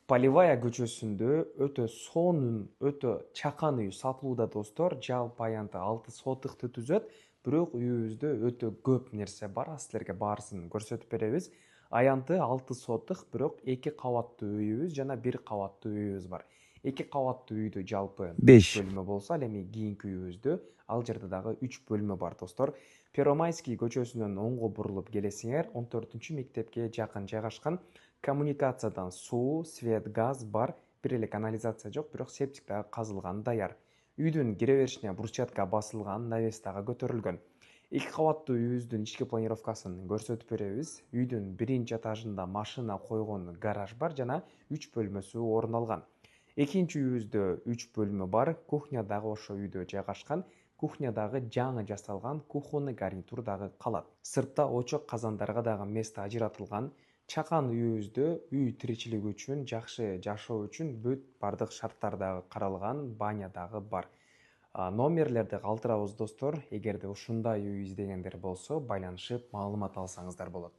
Полевая көчөсүндө өтө сонун, өтө чакан үй сатылууда достор. Жалпы аянты 6 сотыкты түзөт, бирок үйүбүздө өтө көп нерсе бар. Силерге баарысын көрсөтүп беребиз. Аянты 6 сотык, бирок 2 кабаттуу үйүбүз жана 1 кабаттуу үйүбүз бар. 2 кабаттуу үйдө жалпы 5 5. бөлмө болсо, ал эми кийинки үйүбүздө ал жерде дагы 3 бөлмө бар достор. Первомайский көчөсүнөн оңго бурулуп келесиңер, 14 мектепке жакын жайгашкан. Коммуникациядан суу, свет, газ бар. Бир эле канализация жок, бирок септик дагы казылган даяр. Үйдүн кире беришине брусчатка басылган, навес дагы көтөрүлгөн. 2 кабаттуу үйүбүздүн ички планировкасын көрсөтүп беребиз. Үйдүн биринчи этажында машина койгон гараж бар жана 3 бөлмөсү орун алган. Экинчи үйүбүздө 3 бөлмө бар. Кухня дагы ошо үйдө жайгашкан. Кухня дагы жаңы жасалган, кухонный гарнитур дагы калат. Сыртта очок казандарга дагы место ажыратылган. Чакан үйүбүздө үй тиричилиги үчүн, жакшы жашоо үчүн бүт бардык шарттар дагы каралган, баня дагы бар. Номерлерди калтырабыз достор. Эгерде ушундай үй издегендер болсо, байланышып маалымат алсаңыздар болот.